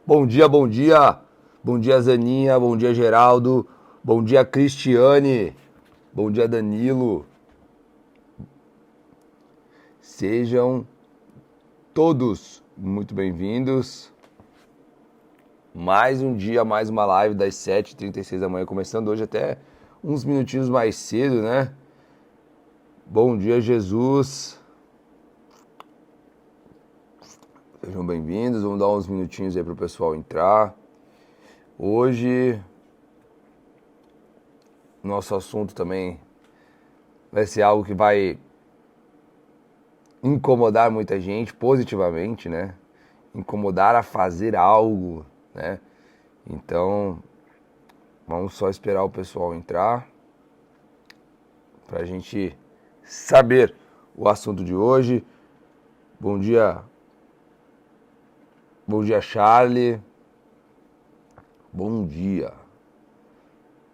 Bom dia, bom dia. Bom dia, Zaninha. Bom dia, Geraldo. Bom dia, Cristiane. Bom dia, Danilo. Sejam todos muito bem-vindos. Mais um dia, mais uma live das 7h36 da manhã, começando hoje até uns minutinhos mais cedo, né? Bom dia, Jesus. Sejam bem-vindos. Vamos dar uns minutinhos aí para o pessoal entrar. Hoje, nosso assunto também vai ser algo que vai incomodar muita gente positivamente, né? Incomodar a fazer algo, né? Então, vamos só esperar o pessoal entrar para a gente saber o assunto de hoje. Bom dia, Charlie. Bom dia.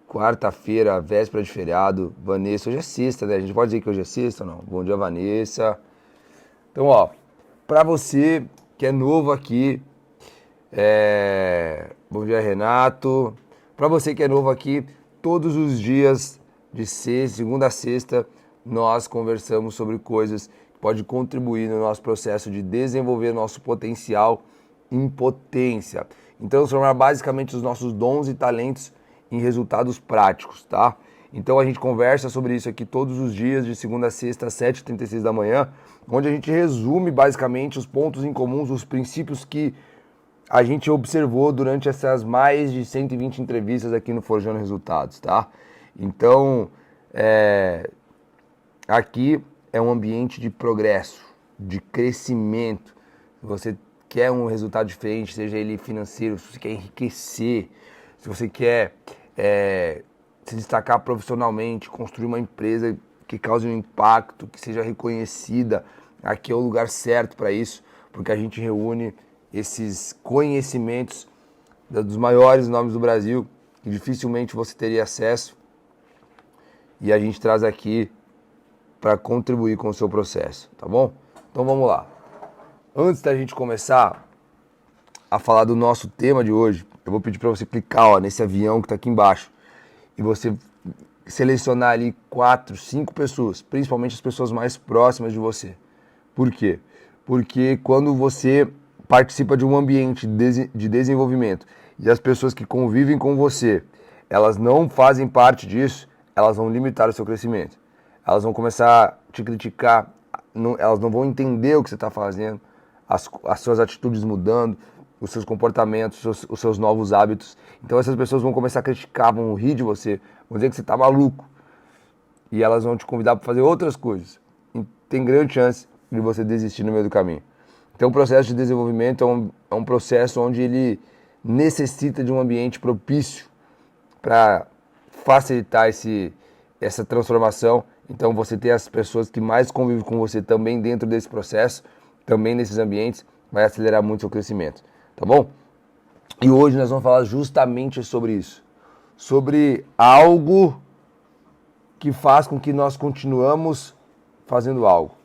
Quarta-feira, véspera de feriado. Vanessa, hoje é sexta, né? A gente pode dizer que hoje é sexta ou não? Bom dia, Vanessa. Então, ó, pra você que é novo aqui, bom dia, Renato. Pra você que é novo aqui, todos os dias de segunda a sexta, nós conversamos sobre coisas que podem contribuir no nosso processo de desenvolver nosso potencial em potência. Então, transformar basicamente os nossos dons e talentos em resultados práticos, tá? Então, a gente conversa sobre isso aqui todos os dias, de segunda a sexta, às 7h36 da manhã, onde a gente resume basicamente os pontos em comuns, os princípios que a gente observou durante essas mais de 120 entrevistas aqui no Forjando Resultados, tá? Então, aqui é um ambiente de progresso, de crescimento. Você quer um resultado diferente, seja ele financeiro, se você quer enriquecer, se você quer se destacar profissionalmente, construir uma empresa que cause um impacto, que seja reconhecida, aqui é o lugar certo para isso, porque a gente reúne esses conhecimentos dos maiores nomes do Brasil, que dificilmente você teria acesso, e a gente traz aqui para contribuir com o seu processo, tá bom? Então vamos lá. Antes da gente começar a falar do nosso tema de hoje, eu vou pedir para você clicar nesse avião que está aqui embaixo e você selecionar ali 4, 5 pessoas, principalmente as pessoas mais próximas de você. Por quê? Porque quando você participa de um ambiente de desenvolvimento e as pessoas que convivem com você, elas não fazem parte disso, elas vão limitar o seu crescimento. Elas vão começar a te criticar, elas não vão entender o que você está fazendo, as suas atitudes mudando, os seus comportamentos, os seus novos hábitos. Então essas pessoas vão começar a criticar, vão rir de você, vão dizer que você está maluco. E elas vão te convidar para fazer outras coisas. E tem grande chance de você desistir no meio do caminho. Então o processo de desenvolvimento é um processo onde ele necessita de um ambiente propício para facilitar essa transformação. Então você ter as pessoas que mais convivem com você também dentro desse processo, também nesses ambientes, vai acelerar muito o seu crescimento, tá bom? E hoje nós vamos falar justamente sobre isso, sobre algo que faz com que nós continuamos fazendo algo,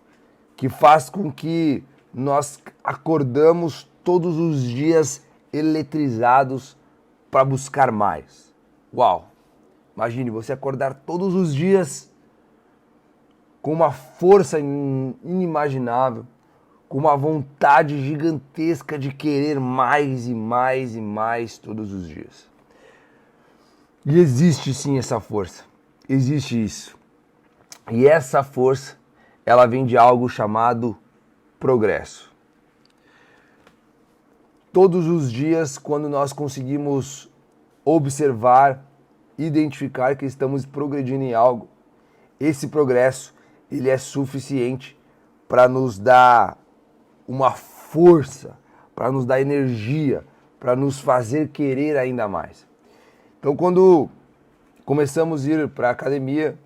que faz com que nós acordamos todos os dias eletrizados para buscar mais. Uau! Imagine você acordar todos os dias com uma força inimaginável, com uma vontade gigantesca de querer mais e mais e mais todos os dias. E existe sim essa força, existe isso. E essa força, ela vem de algo chamado progresso. Todos os dias, quando nós conseguimos observar, identificar que estamos progredindo em algo, esse progresso, ele é suficiente para nos dar uma força, para nos dar energia, para nos fazer querer ainda mais. Então, quando começamos a ir para a academia,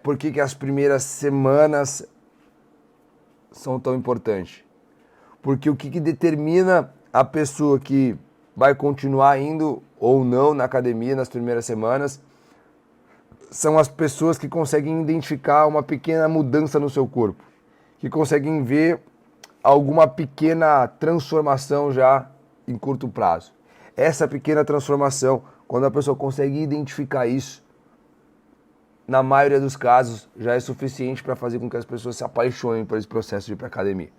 por que as primeiras semanas são tão importantes? Porque o que determina a pessoa que vai continuar indo ou não na academia nas primeiras semanas são as pessoas que conseguem identificar uma pequena mudança no seu corpo, que conseguem ver alguma pequena transformação já em curto prazo. Essa pequena transformação, quando a pessoa consegue identificar isso, na maioria dos casos, já é suficiente para fazer com que as pessoas se apaixonem por esse processo de ir para a academia.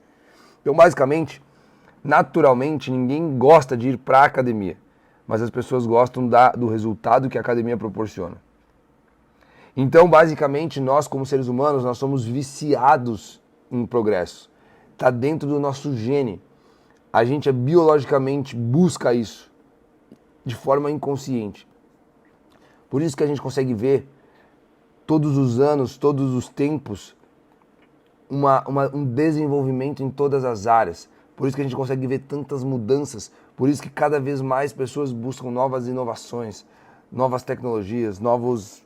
Então, basicamente, naturalmente, ninguém gosta de ir para a academia, mas as pessoas gostam do resultado que a academia proporciona. Então, basicamente, nós como seres humanos, nós somos viciados em progresso. Está dentro do nosso gene. A gente biologicamente busca isso de forma inconsciente. Por isso que a gente consegue ver todos os anos, todos os tempos, um desenvolvimento em todas as áreas. Por isso que a gente consegue ver tantas mudanças. Por isso que cada vez mais pessoas buscam novas inovações, novas tecnologias, novos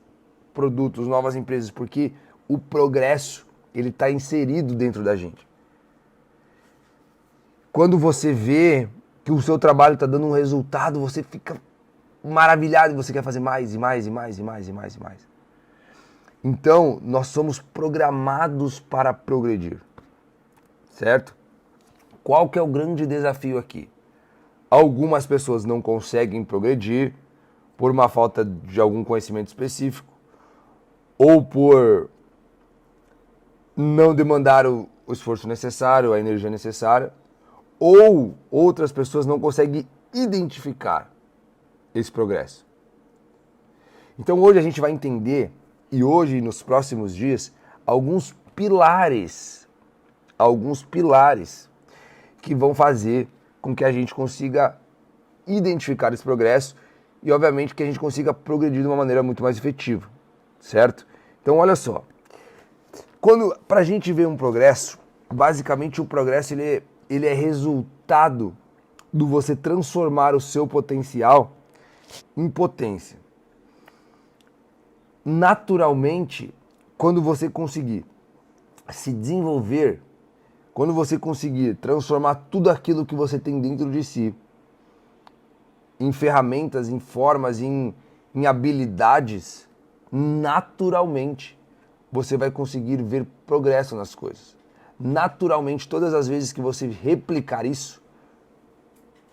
produtos, novas empresas, porque o progresso ele está inserido dentro da gente. Quando você vê que o seu trabalho está dando um resultado, você fica maravilhado e você quer fazer mais e mais e mais e mais e mais e mais. Então, nós somos programados para progredir, certo? Qual que é o grande desafio aqui? Algumas pessoas não conseguem progredir por uma falta de algum conhecimento específico ou por não demandar o esforço necessário, a energia necessária, ou outras pessoas não conseguem identificar esse progresso. Então hoje a gente vai entender, e hoje nos próximos dias, alguns pilares que vão fazer com que a gente consiga identificar esse progresso e obviamente que a gente consiga progredir de uma maneira muito mais efetiva, certo? Então olha só, para a gente ver um progresso, basicamente o progresso ele é resultado do você transformar o seu potencial em potência. Naturalmente, quando você conseguir se desenvolver, quando você conseguir transformar tudo aquilo que você tem dentro de si em ferramentas, em formas, em habilidades, naturalmente você vai conseguir ver progresso nas coisas. Naturalmente, todas as vezes que você replicar isso,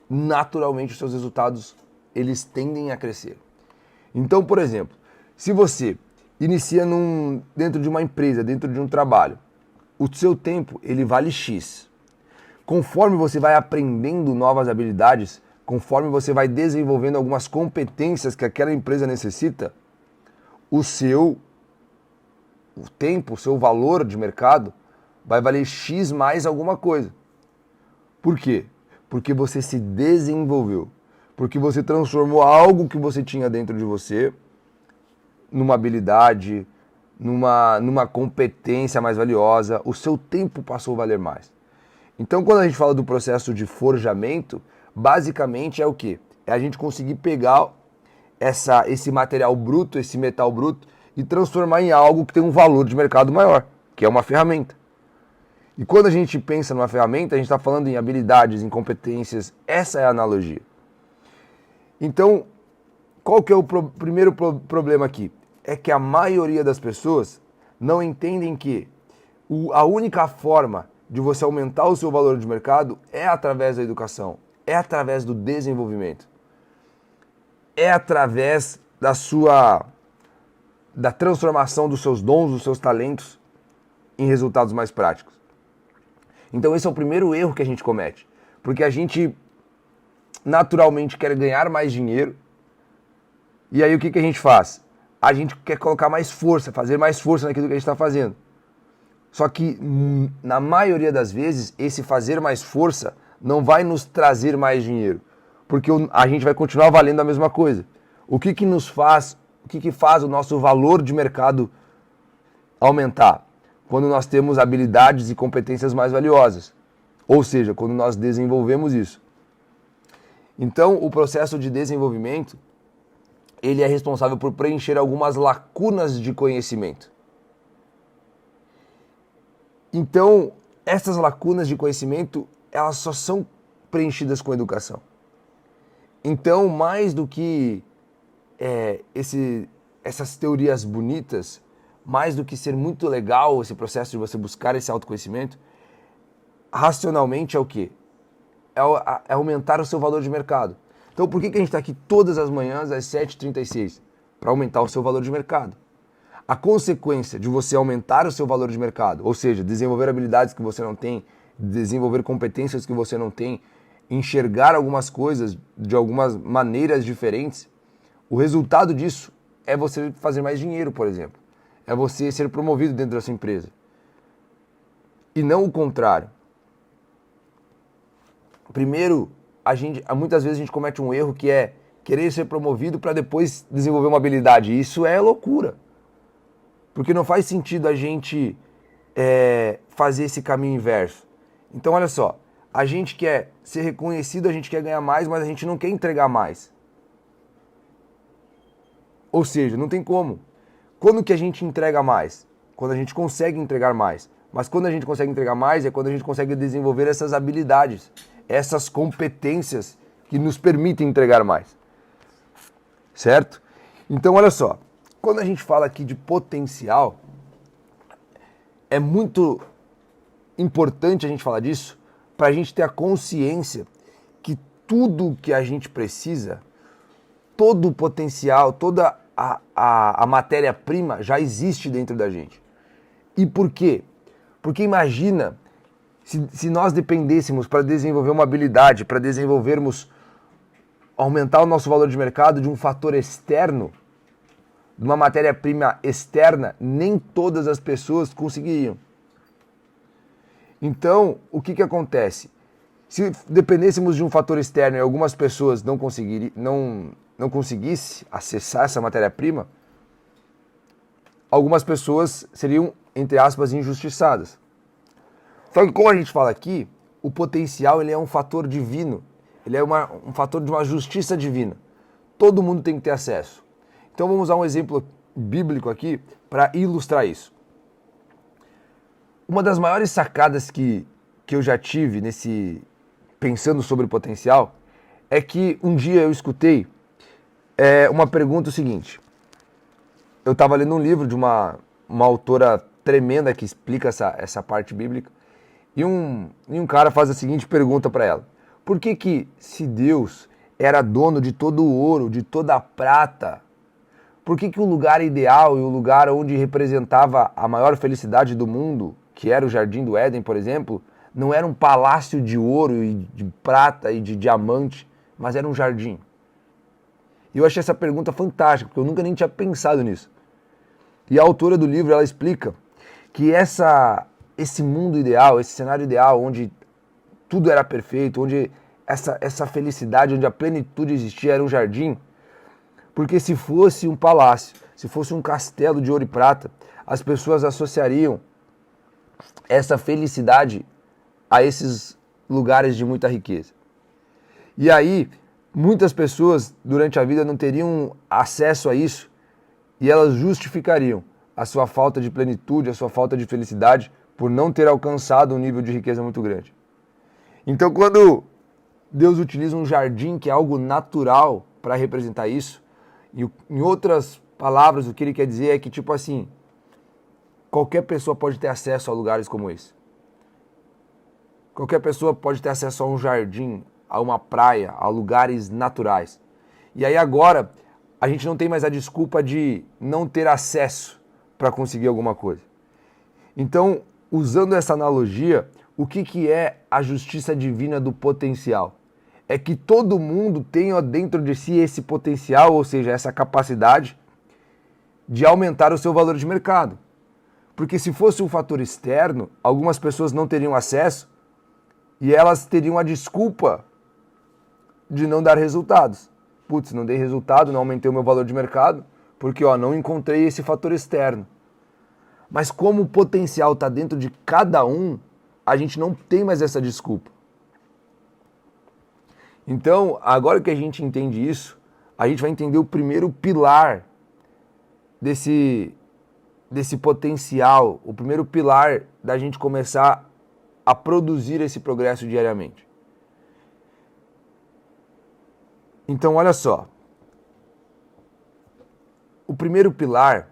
naturalmente os seus resultados eles tendem a crescer. Então, por exemplo, se você inicia dentro de uma empresa, dentro de um trabalho, o seu tempo ele vale X. Conforme você vai aprendendo novas habilidades, conforme você vai desenvolvendo algumas competências que aquela empresa necessita, o tempo, o seu valor de mercado vai valer X mais alguma coisa. Por quê? Porque você se desenvolveu. Porque você transformou algo que você tinha dentro de você numa habilidade, numa competência mais valiosa. O seu tempo passou a valer mais. Então, quando a gente fala do processo de forjamento, basicamente é o quê? É a gente conseguir pegar esse material bruto, esse metal bruto, e transformar em algo que tem um valor de mercado maior, que é uma ferramenta. E quando a gente pensa numa ferramenta, a gente está falando em habilidades, em competências. Essa é a analogia. Então, qual que é o primeiro problema aqui? É que a maioria das pessoas não entendem que a única forma de você aumentar o seu valor de mercado é através da educação, é através do desenvolvimento, é através da transformação dos seus dons, dos seus talentos em resultados mais práticos. Então esse é o primeiro erro que a gente comete, porque a gente naturalmente quer ganhar mais dinheiro, e aí o que a gente faz? A gente quer colocar mais força, fazer mais força naquilo que a gente está fazendo. Só que, na maioria das vezes, esse fazer mais força não vai nos trazer mais dinheiro, porque a gente vai continuar valendo a mesma coisa. O que faz o nosso valor de mercado aumentar? Quando nós temos habilidades e competências mais valiosas. Ou seja, quando nós desenvolvemos isso. Então, o processo de desenvolvimento, ele é responsável por preencher algumas lacunas de conhecimento. Então, essas lacunas de conhecimento, elas só são preenchidas com educação. Então, mais do que essas teorias bonitas, mais do que ser muito legal esse processo de você buscar esse autoconhecimento, racionalmente é o quê? É aumentar o seu valor de mercado. Então, por que a gente está aqui todas as manhãs às 7h36? Para aumentar o seu valor de mercado. A consequência de você aumentar o seu valor de mercado, ou seja, desenvolver habilidades que você não tem, desenvolver competências que você não tem, enxergar algumas coisas de algumas maneiras diferentes, o resultado disso é você fazer mais dinheiro, por exemplo. É você ser promovido dentro da sua empresa. E não o contrário. Primeiro, muitas vezes a gente comete um erro que é querer ser promovido para depois desenvolver uma habilidade. Isso é loucura. Porque não faz sentido a gente fazer esse caminho inverso. Então, olha só. A gente quer ser reconhecido, a gente quer ganhar mais, mas a gente não quer entregar mais. Ou seja, não tem como. Quando que a gente entrega mais? Quando a gente consegue entregar mais. Mas quando a gente consegue entregar mais é quando a gente consegue desenvolver essas habilidades, essas competências que nos permitem entregar mais. Certo? Então, olha só. Quando a gente fala aqui de potencial, é muito importante a gente falar disso para a gente ter a consciência que tudo que a gente precisa, todo o potencial, toda a matéria-prima já existe dentro da gente. E por quê? Porque imagina se nós dependêssemos para desenvolver uma habilidade, para aumentar o nosso valor de mercado de um fator externo, de uma matéria-prima externa, nem todas as pessoas conseguiriam. Então, o que acontece? Se dependêssemos de um fator externo e algumas pessoas não conseguissem acessar essa matéria-prima, algumas pessoas seriam, entre aspas, injustiçadas. Só que como a gente fala aqui, o potencial ele é um fator divino, ele é um fator de uma justiça divina. Todo mundo tem que ter acesso. Então vamos usar um exemplo bíblico aqui para ilustrar isso. Uma das maiores sacadas que eu já tive pensando sobre o potencial é que um dia eu escutei uma pergunta seguinte. Eu estava lendo um livro de uma autora tremenda que explica essa parte bíblica e um cara faz a seguinte pergunta para ela. Por que se Deus era dono de todo o ouro, de toda a prata, por que o lugar ideal e o lugar onde representava a maior felicidade do mundo, que era o Jardim do Éden, por exemplo, não era um palácio de ouro e de prata e de diamante, mas era um jardim? E eu achei essa pergunta fantástica, porque eu nunca nem tinha pensado nisso. E a autora do livro, ela explica que esse mundo ideal, esse cenário ideal, onde tudo era perfeito, onde essa felicidade, onde a plenitude existia, era um jardim, porque se fosse um palácio, se fosse um castelo de ouro e prata, as pessoas associariam essa felicidade a esses lugares de muita riqueza. E aí, muitas pessoas durante a vida não teriam acesso a isso e elas justificariam a sua falta de plenitude, a sua falta de felicidade por não ter alcançado um nível de riqueza muito grande. Então, quando Deus utiliza um jardim, que é algo natural, para representar isso, e em outras palavras, o que ele quer dizer é que, tipo assim, qualquer pessoa pode ter acesso a lugares como esse. Qualquer pessoa pode ter acesso a um jardim, a uma praia, a lugares naturais. E aí agora, a gente não tem mais a desculpa de não ter acesso para conseguir alguma coisa. Então, usando essa analogia, o que é a justiça divina do potencial? É que todo mundo tenha dentro de si esse potencial, ou seja, essa capacidade de aumentar o seu valor de mercado. Porque se fosse um fator externo, algumas pessoas não teriam acesso e elas teriam a desculpa de não dar resultados. Putz, não dei resultado, não aumentei o meu valor de mercado, porque não encontrei esse fator externo. Mas como o potencial está dentro de cada um, a gente não tem mais essa desculpa. Então, agora que a gente entende isso, a gente vai entender o primeiro pilar desse potencial, o primeiro pilar da gente começar a produzir esse progresso diariamente. Então, olha só. O primeiro pilar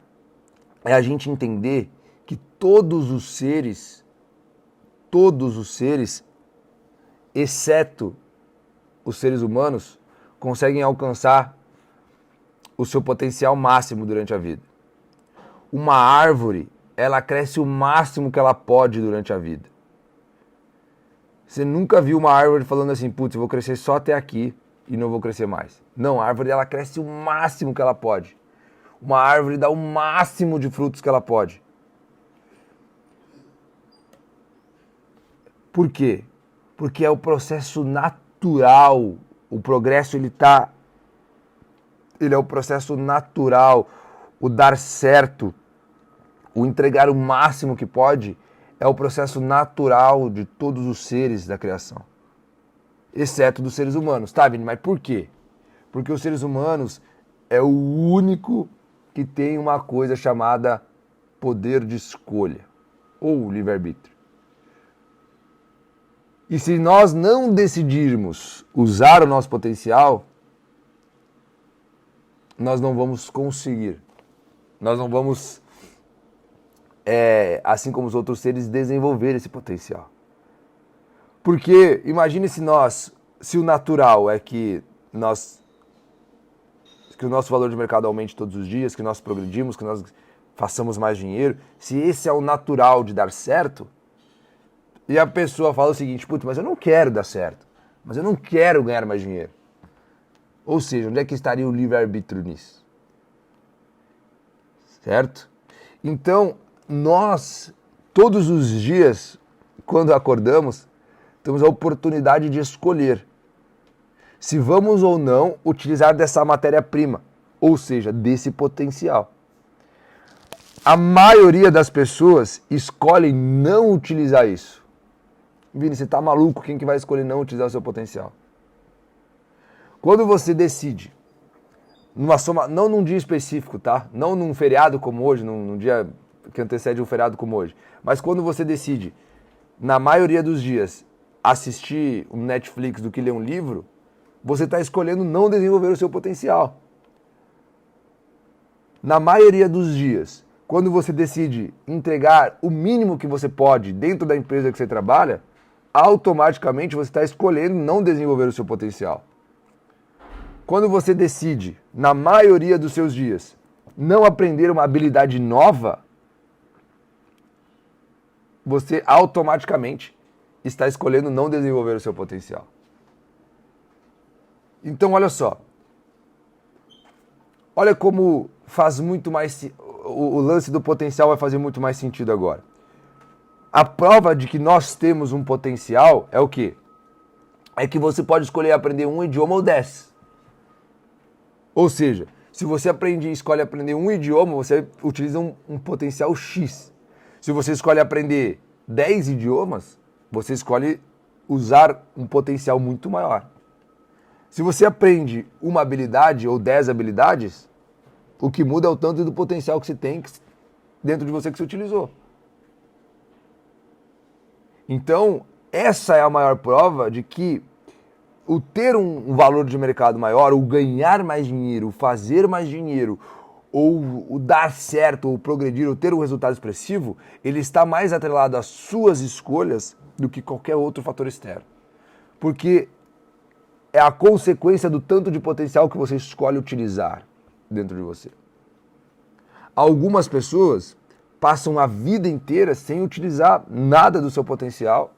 é a gente entender que todos os seres todos os seres, exceto os seres humanos, conseguem alcançar o seu potencial máximo durante a vida. Uma árvore, ela cresce o máximo que ela pode durante a vida. Você nunca viu uma árvore falando assim, putz, eu vou crescer só até aqui e não vou crescer mais. Não, a árvore ela cresce o máximo que ela pode. Uma árvore dá o máximo de frutos que ela pode. Por quê? Porque é o processo natural. O progresso ele é o processo natural. O dar certo, o entregar o máximo que pode, é o processo natural de todos os seres da criação. Exceto dos seres humanos. Tá, Vini, mas por quê? Porque os seres humanos é o único que tem uma coisa chamada poder de escolha, ou livre-arbítrio. E se nós não decidirmos usar o nosso potencial, nós não vamos conseguir. Nós não vamos, assim como os outros seres, desenvolver esse potencial. Porque imagine se o natural é que o nosso valor de mercado aumente todos os dias, que nós progredimos, que nós façamos mais dinheiro, se esse é o natural de dar certo, e a pessoa fala o seguinte, putz, mas eu não quero dar certo, mas eu não quero ganhar mais dinheiro. Ou seja, onde é que estaria o livre-arbítrio nisso? Certo? Então, nós, todos os dias, quando acordamos, temos a oportunidade de escolher se vamos ou não utilizar dessa matéria-prima, ou seja, desse potencial. A maioria das pessoas escolhem não utilizar isso. Vini, você tá maluco? Quem que vai escolher não utilizar o seu potencial? Quando você decide, não num dia específico, tá? Não num feriado como hoje, num dia que antecede um feriado como hoje, mas quando você decide, na maioria dos dias, assistir um Netflix do que ler um livro, você está escolhendo não desenvolver o seu potencial. Na maioria dos dias, quando você decide entregar o mínimo que você pode dentro da empresa que você trabalha, automaticamente você está escolhendo não desenvolver o seu potencial. Quando você decide, na maioria dos seus dias, não aprender uma habilidade nova, você automaticamente está escolhendo não desenvolver o seu potencial. Então, olha só. Olha como faz muito mais... O lance do potencial vai fazer muito mais sentido agora. A prova de que nós temos um potencial é o quê? É que você pode escolher aprender um idioma ou 10. Ou seja, se você escolhe aprender um idioma, você utiliza um potencial X. Se você escolhe aprender 10 idiomas, você escolhe usar um potencial muito maior. Se você aprende uma habilidade ou 10 habilidades, o que muda é o tanto do potencial que você tem dentro de você que você utilizou. Então, essa é a maior prova de que o ter um valor de mercado maior, o ganhar mais dinheiro, o fazer mais dinheiro, ou o dar certo, ou progredir, ou ter um resultado expressivo, ele está mais atrelado às suas escolhas do que qualquer outro fator externo. Porque é a consequência do tanto de potencial que você escolhe utilizar dentro de você. Algumas pessoas passam a vida inteira sem utilizar nada do seu potencial.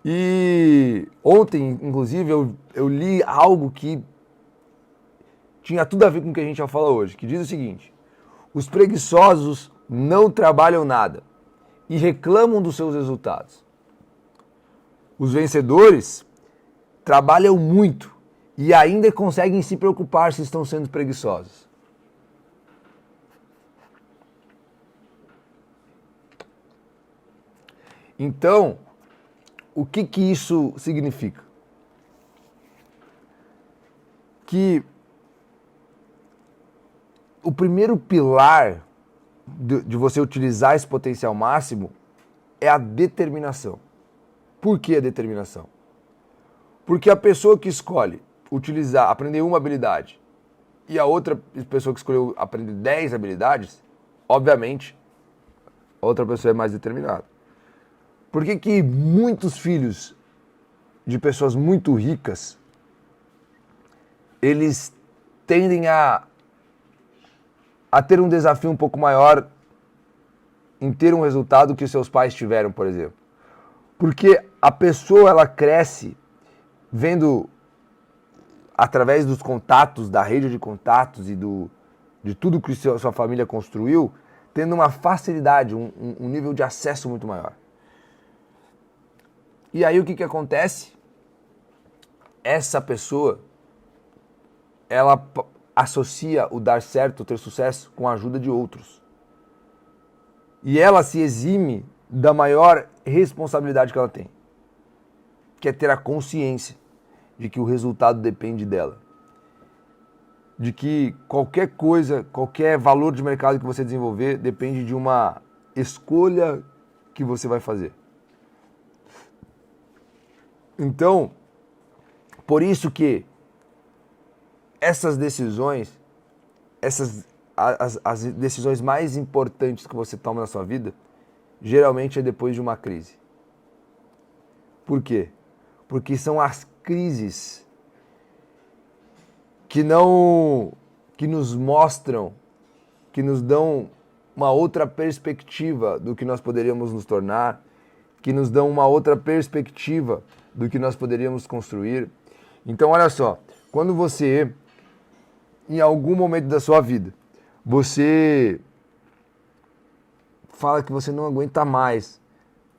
E ontem, inclusive, eu li algo que tinha tudo a ver com o que a gente vai falar hoje, que diz o seguinte: os preguiçosos não trabalham nada e reclamam dos seus resultados. Os vencedores trabalham muito e ainda conseguem se preocupar se estão sendo preguiçosos. Então, o que isso significa? Que o primeiro pilar de você utilizar esse potencial máximo é a determinação. Por que a determinação? Porque a pessoa que escolhe aprender uma habilidade e a outra pessoa que escolheu aprender 10 habilidades, obviamente, outra pessoa é mais determinada. Por que que muitos filhos de pessoas muito ricas, eles tendem a ter um desafio um pouco maior em ter um resultado que seus pais tiveram, por exemplo? Porque a pessoa, ela cresce vendo, através dos contatos, da rede de contatos e de tudo que sua família construiu, tendo uma facilidade, um nível de acesso muito maior. E aí o que acontece? Essa pessoa, ela associa o dar certo, o ter sucesso, com a ajuda de outros. E ela se exime da maior responsabilidade que ela tem, que é ter a consciência de que o resultado depende dela. De que qualquer coisa, qualquer valor de mercado que você desenvolver depende de uma escolha que você vai fazer. Então, por isso que essas decisões, as decisões mais importantes que você toma na sua vida, geralmente é depois de uma crise. Por quê? Porque são as crises que nos mostram, que nos dão uma outra perspectiva do que nós poderíamos nos tornar, que nos dão uma outra perspectiva do que nós poderíamos construir. Então, olha só, quando você, em algum momento da sua vida, você fala que você não aguenta mais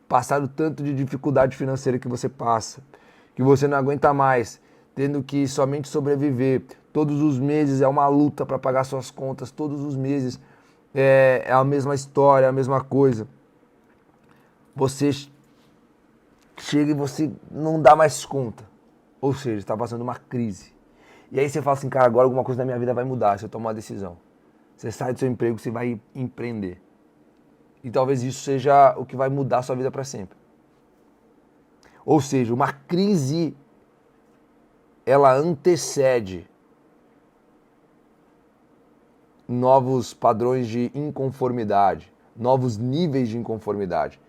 passar o tanto de dificuldade financeira que você passa, que você não aguenta mais tendo que somente sobreviver, todos os meses é uma luta para pagar suas contas, todos os meses é a mesma história, a mesma coisa. Você chega e você não dá mais conta. Ou seja, está passando uma crise. E aí você fala assim, cara, agora alguma coisa na minha vida vai mudar se eu tomar uma decisão. Você sai do seu emprego, você vai empreender. E talvez isso seja o que vai mudar a sua vida para sempre. Ou seja, uma crise, ela antecede novos padrões de inconformidade, novos níveis de inconformidade.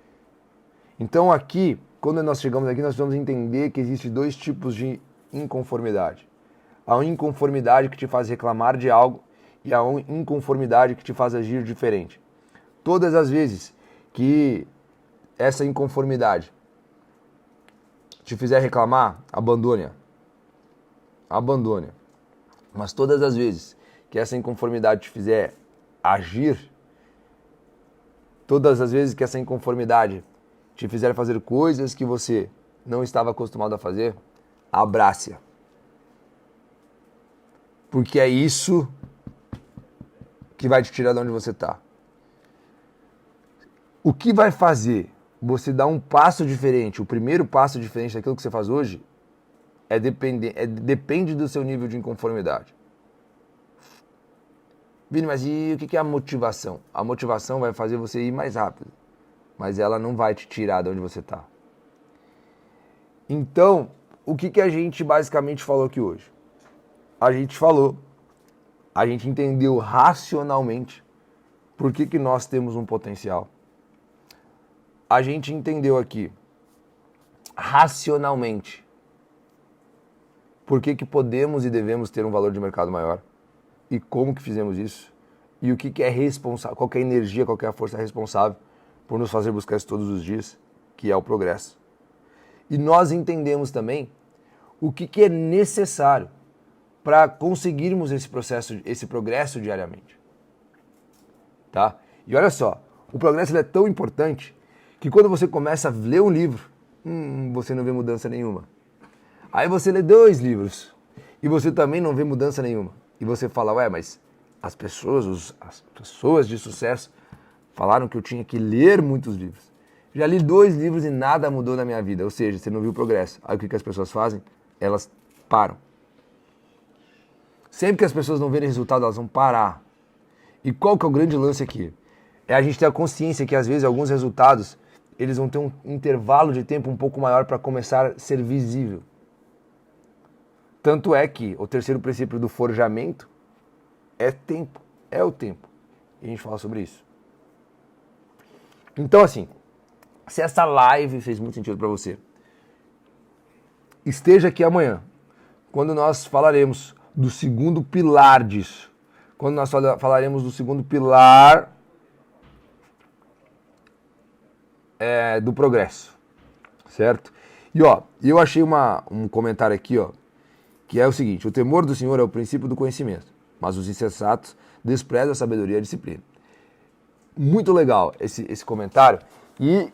Então aqui, quando nós chegamos aqui, nós precisamos entender que existem dois tipos de inconformidade. A inconformidade que te faz reclamar de algo e a inconformidade que te faz agir diferente. Todas as vezes que essa inconformidade te fizer reclamar, abandone-a. Abandone-a. Mas todas as vezes que essa inconformidade te fizer agir, todas as vezes que essa inconformidade te fizer fazer coisas que você não estava acostumado a fazer, abrace-a. Porque é isso que vai te tirar de onde você está. O que vai fazer você dar um passo diferente, o primeiro passo diferente daquilo que você faz hoje, depende do seu nível de inconformidade. Vini, mas e o que é a motivação? A motivação vai fazer você ir mais rápido, mas ela não vai te tirar de onde você está. Então, o que a gente basicamente falou aqui hoje? A gente entendeu racionalmente por que nós temos um potencial. A gente entendeu aqui racionalmente por que podemos e devemos ter um valor de mercado maior e como que fizemos isso e o que é responsável, qual é a energia, qual é a força responsável por nos fazer buscar isso todos os dias, que é o progresso. E nós entendemos também o que é necessário para conseguirmos esse progresso diariamente. Tá? E olha só, o progresso ele é tão importante que quando você começa a ler um livro, você não vê mudança nenhuma. Aí você lê 2 livros e você também não vê mudança nenhuma. E você fala, ué, mas as pessoas de sucesso falaram que eu tinha que ler muitos livros. Já li 2 livros e nada mudou na minha vida. Ou seja, você não viu progresso. Aí o que as pessoas fazem? Elas param. Sempre que as pessoas não verem resultado, elas vão parar. E qual que é o grande lance aqui? É a gente ter a consciência que às vezes alguns resultados, eles vão ter um intervalo de tempo um pouco maior para começar a ser visível. Tanto é que o terceiro princípio do forjamento é tempo, é o tempo. E a gente fala sobre isso. Então, assim, se essa live fez muito sentido para você, esteja aqui amanhã, quando nós falaremos do segundo pilar disso. Quando nós falaremos do segundo pilar do progresso, certo? E ó, eu achei um comentário aqui, ó, que é o seguinte: o temor do Senhor é o princípio do conhecimento, mas os insensatos desprezam a sabedoria e a disciplina. Muito legal esse comentário. E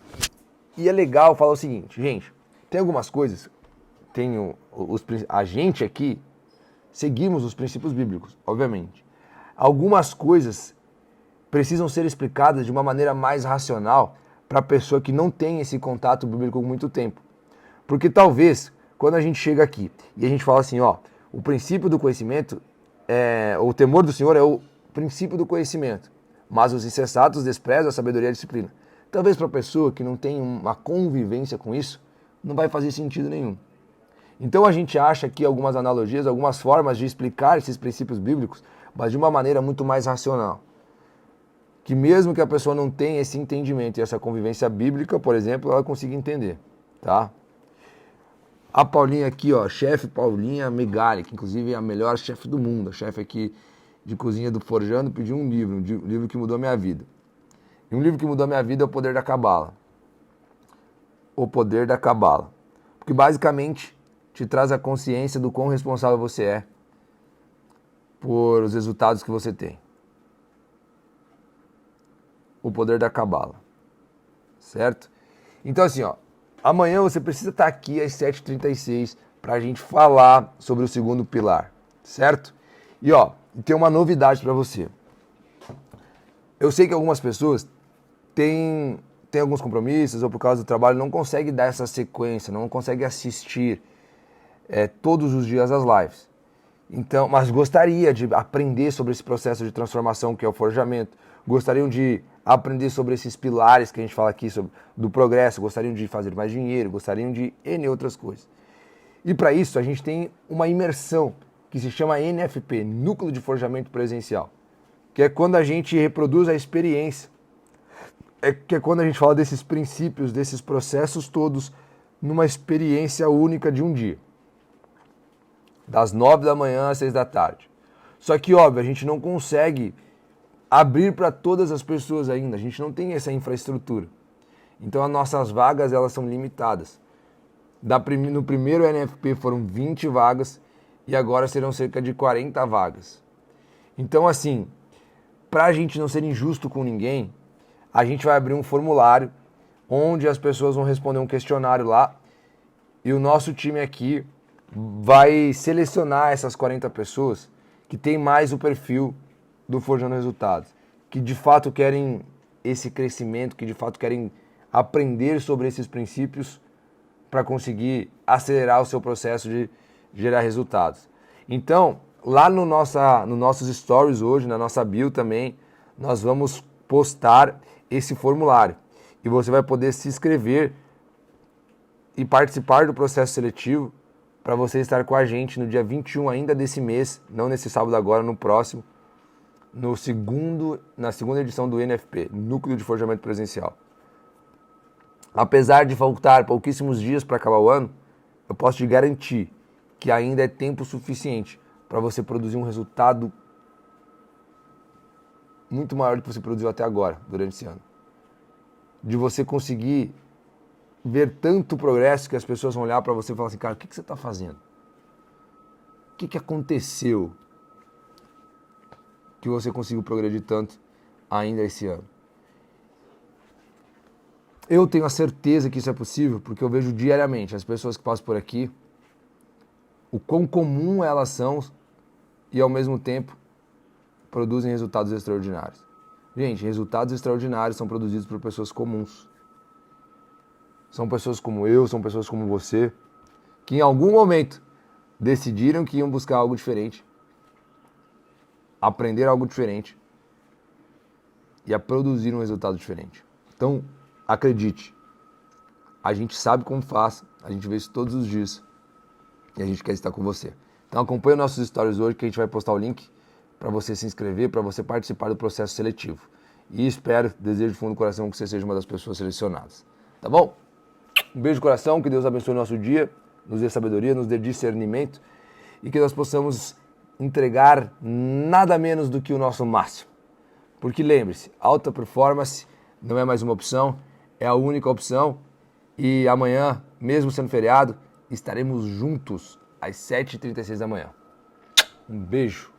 é legal falar o seguinte, gente, tem algumas coisas, a gente aqui seguimos os princípios bíblicos, obviamente. Algumas coisas precisam ser explicadas de uma maneira mais racional para a pessoa que não tem esse contato bíblico há muito tempo. Porque talvez, quando a gente chega aqui e a gente fala assim, ó, o princípio do conhecimento, o temor do Senhor é o princípio do conhecimento, mas os insensatos desprezam a sabedoria e a disciplina. Talvez para a pessoa que não tem uma convivência com isso, não vai fazer sentido nenhum. Então a gente acha aqui algumas analogias, algumas formas de explicar esses princípios bíblicos, mas de uma maneira muito mais racional. Que mesmo que a pessoa não tenha esse entendimento e essa convivência bíblica, por exemplo, ela consiga entender, tá? A Paulinha aqui, ó, chefe Paulinha Megali, que inclusive é a melhor chefe do mundo, a chefe aqui de cozinha do Forjando, pediu um livro que mudou a minha vida. E um livro que mudou a minha vida é O Poder da Cabala. O Poder da Cabala. Porque basicamente te traz a consciência do quão responsável você é por os resultados que você tem. O Poder da Cabala. Certo? Então assim, ó, amanhã você precisa estar aqui às 7h36 para a gente falar sobre o segundo pilar. Certo? E ó, tem uma novidade para você. Eu sei que algumas pessoas têm alguns compromissos ou por causa do trabalho não conseguem dar essa sequência, não conseguem assistir todos os dias as lives. Então, mas gostaria de aprender sobre esse processo de transformação que é o forjamento. Gostariam de aprender sobre esses pilares que a gente fala aqui sobre, do progresso. Gostariam de fazer mais dinheiro. Gostariam de N outras coisas. E para isso a gente tem uma imersão que se chama NFP, Núcleo de Forjamento Presencial. Que é quando a gente reproduz a experiência. Que é quando a gente fala desses princípios, desses processos todos numa experiência única de um dia. Das 9 da manhã às 6 da tarde. Só que, óbvio, a gente não consegue abrir para todas as pessoas ainda. A gente não tem essa infraestrutura. Então, as nossas vagas, elas são limitadas. No primeiro NFP foram 20 vagas e agora serão cerca de 40 vagas. Então, assim, para a gente não ser injusto com ninguém, a gente vai abrir um formulário onde as pessoas vão responder um questionário lá e o nosso time aqui vai selecionar essas 40 pessoas que tem mais o perfil do Forjando Resultados, que de fato querem esse crescimento, que de fato querem aprender sobre esses princípios para conseguir acelerar o seu processo de gerar resultados. Então, lá no nossos stories hoje, na nossa bio também, nós vamos postar esse formulário e você vai poder se inscrever e participar do processo seletivo para você estar com a gente no dia 21 ainda desse mês, não nesse sábado agora, no próximo, na segunda edição do NFP, Núcleo de Forjamento Presencial. Apesar de faltar pouquíssimos dias para acabar o ano, eu posso te garantir que ainda é tempo suficiente para você produzir um resultado muito maior do que você produziu até agora, durante esse ano. De você conseguir ver tanto progresso que as pessoas vão olhar para você e falar assim, cara, o que você está fazendo? O que aconteceu que você conseguiu progredir tanto ainda esse ano? Eu tenho a certeza que isso é possível porque eu vejo diariamente as pessoas que passam por aqui, o quão comum elas são e ao mesmo tempo produzem resultados extraordinários. Gente, resultados extraordinários são produzidos por pessoas comuns. São pessoas como eu, são pessoas como você, que em algum momento decidiram que iam buscar algo diferente, aprender algo diferente e a produzir um resultado diferente. Então, acredite, a gente sabe como faz, a gente vê isso todos os dias e a gente quer estar com você. Então acompanhe nossos stories hoje que a gente vai postar o link para você se inscrever, para você participar do processo seletivo. e espero, desejo de fundo do coração que você seja uma das pessoas selecionadas. Tá bom? Um beijo no coração, que Deus abençoe o nosso dia, nos dê sabedoria, nos dê discernimento e que nós possamos entregar nada menos do que o nosso máximo. Porque lembre-se, alta performance não é mais uma opção, é a única opção. E amanhã, mesmo sendo feriado, estaremos juntos às 7h36 da manhã. Um beijo.